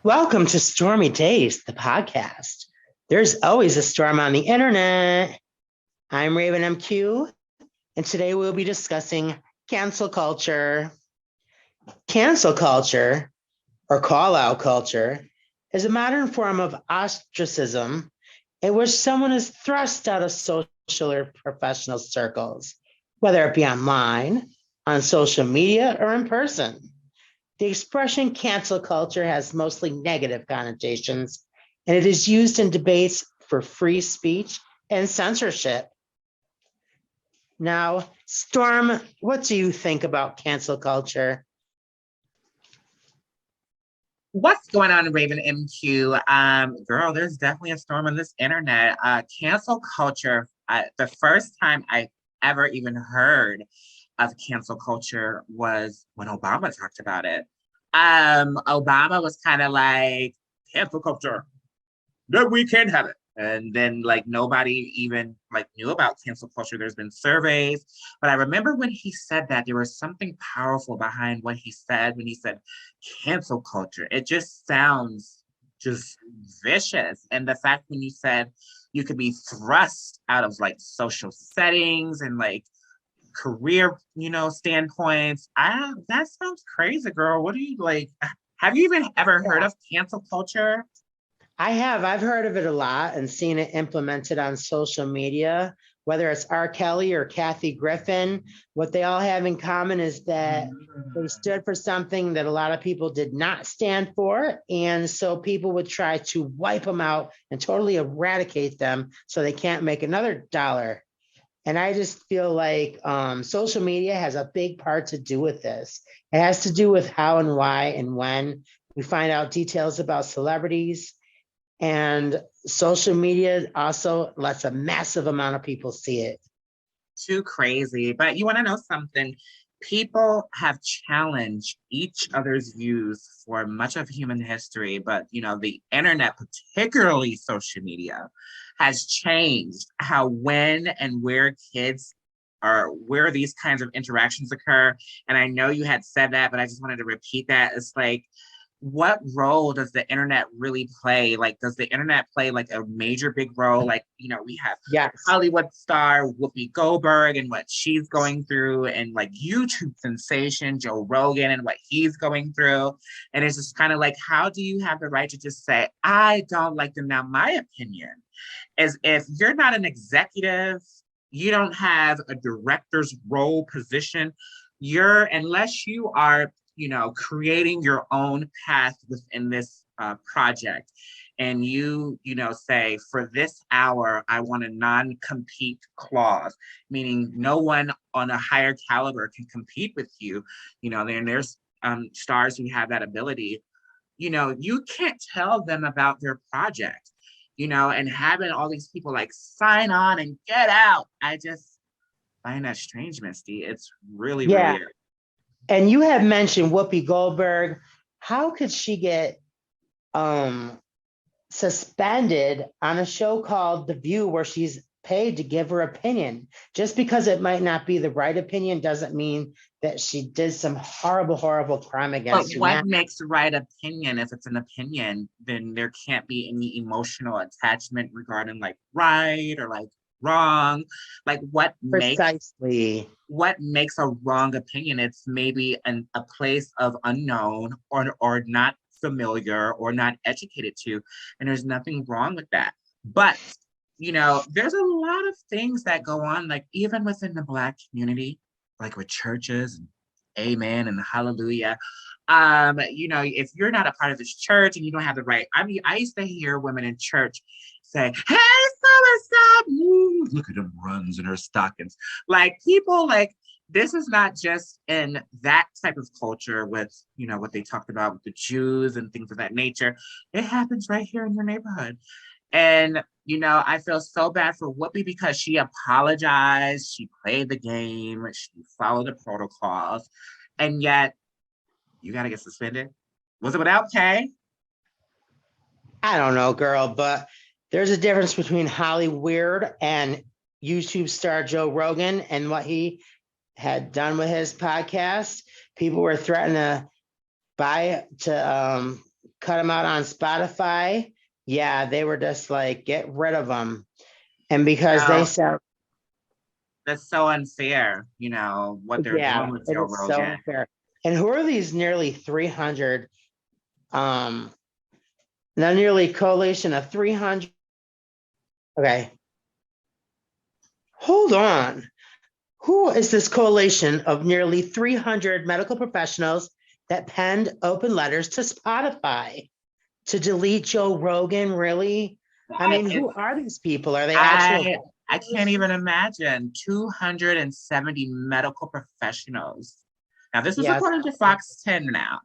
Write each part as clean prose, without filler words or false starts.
Welcome to Stormy Days, the podcast. There's always a storm on the internet. I'm Raven MQ, and today we'll be discussing cancel culture. Cancel culture, or call out culture, is a modern form of ostracism in which someone is thrust out of social or professional circles, whether it be online, on social media, or in person. The expression cancel culture has mostly negative connotations, and it is used in debates for free speech and censorship. Now, Storm, what do you think about cancel culture? What's going on, Raven MQ? Girl, there's definitely a storm on this internet. Cancel culture. The first time I ever even heard of cancel culture was when Obama talked about it. Obama was kind of like cancel culture. No, we can't have it. And then like nobody even like knew about cancel culture. There's been surveys, but I remember when he said that there was something powerful behind what he said when he said cancel culture. It just sounds just vicious. And the fact when you said you could be thrust out of like social settings and like career, standpoints. That sounds crazy, girl. What do you like? Have you even ever heard of cancel culture? I have. I've heard of it a lot and seen it implemented on social media, whether it's R. Kelly or Kathy Griffin. What they all have in common is that they stood for something that a lot of people did not stand for. And so people would try to wipe them out and totally eradicate them so they can't make another dollar. And I just feel like social media has a big part to do with this. It has to do with how and why and when we find out details about celebrities. And social media also lets a massive amount of people see it. Too crazy. But you want to know something? People have challenged each other's views for much of human history, but the internet, particularly social media, has changed how when and where kids are where these kinds of interactions occur. And I know you had said that, but I just wanted to repeat that. It's like what role does the internet really play? Like, does the internet play like a major big role? Like, we have Yes. Hollywood star Whoopi Goldberg and what she's going through, and like YouTube sensation Joe Rogan and what he's going through. And it's just kind of like, how do you have the right to just say, I don't like them? Now, my opinion is if you're not an executive, you don't have a director's role position, unless you are creating your own path within this project. And say, for this hour, I want a non-compete clause, meaning no one on a higher caliber can compete with you. Then there's stars who have that ability. You can't tell them about their project, and having all these people like sign on and get out. I just find that strange, Misty. It's really, Yeah. really And you have mentioned Whoopi Goldberg. How could she get suspended on a show called The View where she's paid to give her opinion? Just because it might not be the right opinion doesn't mean that she did some horrible, horrible crime against But what humanity. makes right opinion? If it's an opinion, then there can't be any emotional attachment regarding like right or like wrong. Like Precisely. what makes a wrong opinion? It's maybe a place of unknown or not familiar or not educated to, and there's nothing wrong with that. But there's a lot of things that go on, like even within the Black community, like with churches and amen and hallelujah. If you're not a part of this church and you don't have the right, I mean, I used to hear women in church say, hey, so look at them runs in her stockings. Like people like this is not just in that type of culture with, what they talked about with the Jews and things of that nature. It happens right here in your neighborhood. And, I feel so bad for Whoopi because she apologized, she played the game, she followed the protocols, and yet you got to get suspended. Was it without pay? I don't know, girl, but there's a difference between Hollywood and YouTube star Joe Rogan and what he had done with his podcast. People were threatening to cut them out on Spotify. Yeah, they were just like, get rid of them. And because they Now, said, that's so unfair, what they're yeah, doing with it Joe is so Rogan. unfair. And who are these nearly 300, um, the nearly coalition of 300? Okay, hold on. Who is this coalition of nearly 300 medical professionals that penned open letters to Spotify to delete Joe Rogan? Really? I mean, It's who are these people? Are they actual I I can't doctors? even imagine 270 medical professionals. Now, this is Yes. according to Fox 10 now.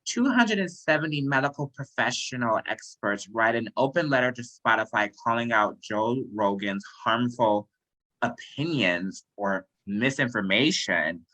270 medical professional experts write an open letter to Spotify calling out Joe Rogan's harmful opinions or misinformation.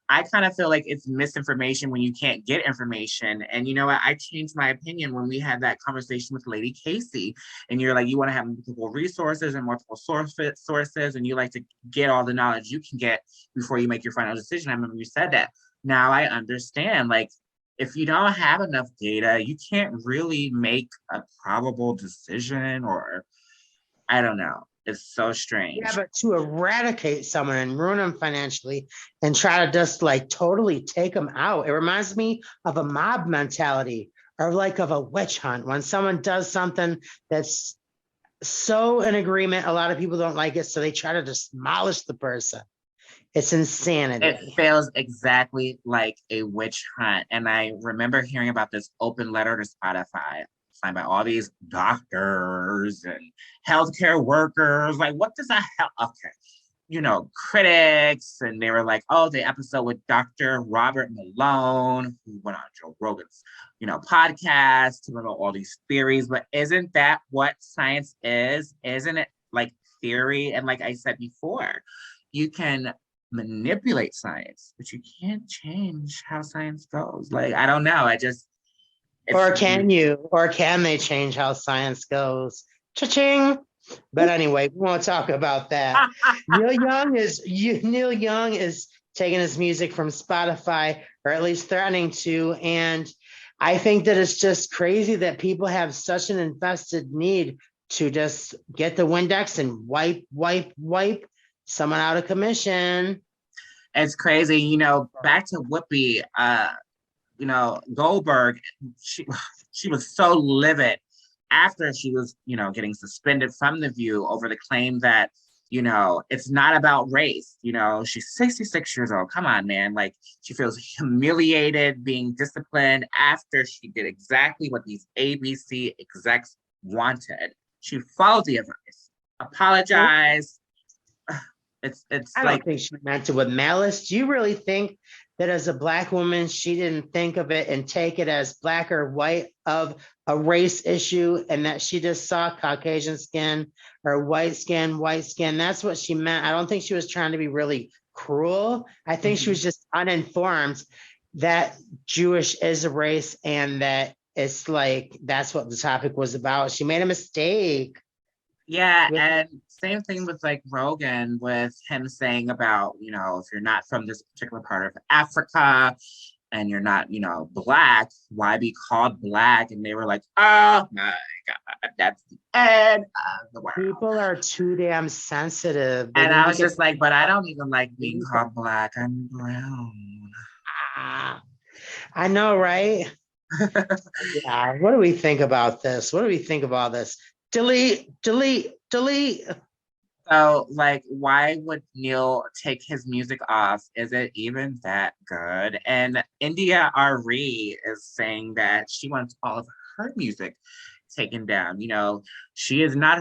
I kind of feel like it's misinformation when you can't get information. And you know what? I changed my opinion when we had that conversation with Lady Casey. And you're like, you want to have multiple resources and multiple sources, and you like to get all the knowledge you can get before you make your final decision. I remember you said that. Now I understand. Like, if you don't have enough data, you can't really make a probable decision, or I don't know. It's so Yeah, strange. but to eradicate someone and ruin them financially and try to just like totally take them out, it reminds me of a mob mentality or like of a witch hunt. When someone does something that's so in agreement, a lot of people don't like it, so they try to just demolish the person. It's It insanity. feels exactly like a witch hunt. And I remember hearing about this open letter to Spotify signed by all these doctors and healthcare workers. Like, what does that help? Okay. Critics, and they were like, oh, the episode with Dr. Robert Malone, who went on Joe Rogan's, podcast to about all these theories. But isn't that what science is? Isn't it like theory? And like I said before, you can manipulate science, but you can't change how science goes. Like, I don't know. It's, Or can they change how science goes? Cha-ching. But anyway, we won't talk about that. Neil Young is taking his music from Spotify, or at least threatening to. And I think that it's just crazy that people have such an invested need to just get the Windex and wipe someone out of commission. it's crazy. Back to Whoopi, Goldberg, she was so livid after she was, getting suspended from The View over the claim that, it's not about race. She's 66 years old. Come on, man. Like, she feels humiliated being disciplined after she did exactly what these ABC execs wanted. She followed the advice, apologized. It's I like, don't think she meant it with malice. Do you really think that as a Black woman, she didn't think of it and take it as Black or white of a race issue, and that she just saw Caucasian skin or white skin, white skin? That's what she meant. I don't think she was trying to be really cruel. I think she mhm. was just uninformed that Jewish is a race and that it's like that's what the topic was about. She made a mistake. Yeah, and same thing with like Rogan with him saying about, if you're not from this particular part of Africa and you're not, black, why be called black? And they were like, oh my God, that's the end of the world. People are too damn sensitive. They And need I to was get just like, but I don't even like being called black. I'm brown. ah, I know, right? Yeah. What do we think about this? What do we think about this? Delete. So, like, why would Neil take his music off? Is it even that good? And India Ari is saying that she wants all of her music taken down. She is not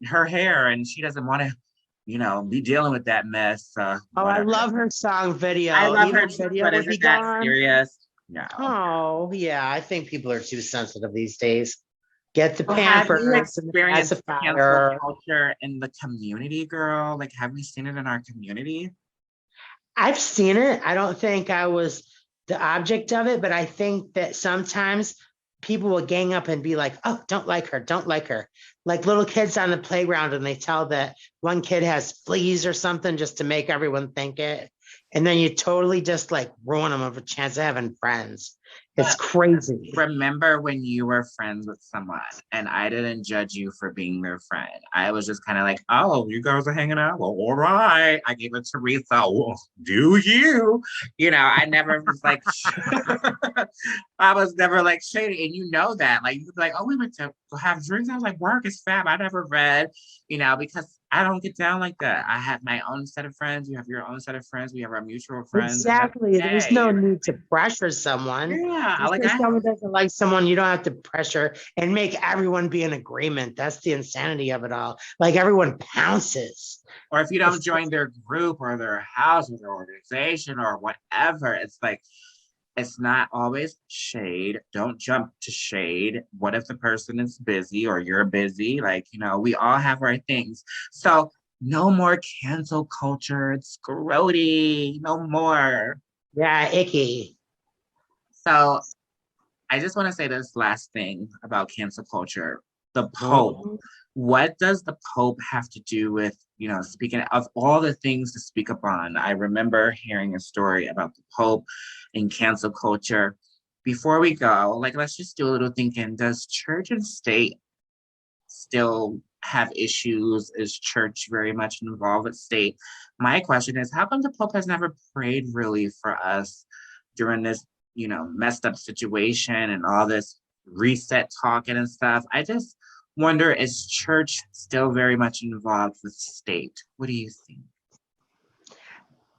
her hair, and she doesn't want to, be dealing with that mess. Oh, I Whatever. love her song I video. love Even her the too, video but is would be it that gone. serious? No. Oh, yeah. I think people are too sensitive these days. Get the So have you Pampers and the experienced cancel pacifier. culture in the community, girl? Like, have we seen it in our community? I've seen it. I don't think I was the object of it, but I think that sometimes people will gang up and be like, oh, don't like her, don't like her. like little kids on the playground and they tell that one kid has fleas or something just to make everyone think it. And then you totally just like ruin them of a chance of having friends. It's crazy. Remember when you were friends with someone and I didn't judge you for being their friend? I was just kind of like, oh, you guys are hanging out? Well, all right. I gave it to Teresa. Well, do you? You know, I never was like, I was never like shady. And you know that. Like, you'd be like, oh, we went to have drinks. I was like, work is fab. I never read, you know, because I don't get down like that. I have my own set of friends. You have your own set of friends. We have our mutual friends. Exactly. There's no need to pressure someone. Yeah, Just like because someone doesn't like someone, you don't have to pressure and make everyone be in agreement. That's the insanity of it all. Like everyone pounces. or if you don't join their group or their house or their organization or whatever, it's like it's not always shade. Don't jump to shade. What if the person is busy or you're busy? Like, you know, we all have our things. So no more cancel culture. It's grody. No more. Yeah, icky. So I just want to say this last thing about cancel culture. The Pope. What does the Pope have to do with, you know, speaking of all the things to speak upon? I remember hearing a story about the Pope and cancel culture. Before we go, like, let's just do a little thinking. Does church and state still have issues? Is church very much involved with state? My question is, how come the Pope has never prayed really for us during this, you know, messed up situation and all this reset talking and stuff? I just wonder, is church still very much involved with state? What do you think?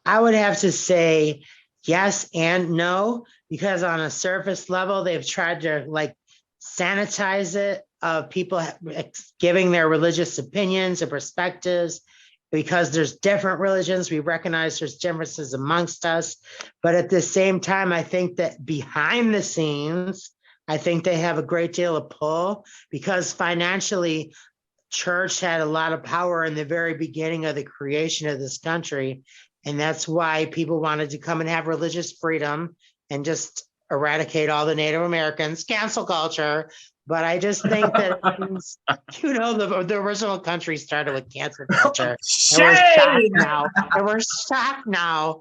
I would have to say yes and no, because on a surface level, they've tried to like sanitize it of people giving their religious opinions and perspectives. Because there's different religions, we recognize there's differences amongst us. But at the same time, I think that behind the scenes, I think they have a great deal of pull because financially, church had a lot of power in the very beginning of the creation of this country. And that's why people wanted to come and have religious freedom and just eradicate all the Native Americans, cancel culture. But I just think that, you know, the original country started with cancel culture. And we're shocked Shade! now. And we're shocked now.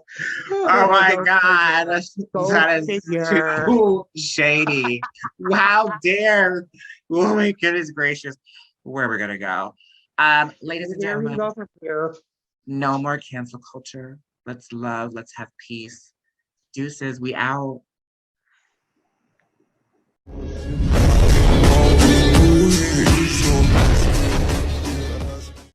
Oh my God. Go That is figure. too shady. How dare. Oh my goodness gracious. Where we're gonna go. Ladies and Here we gentlemen, go from here. no more cancel culture. Let's love, let's have peace. Deuces, we out.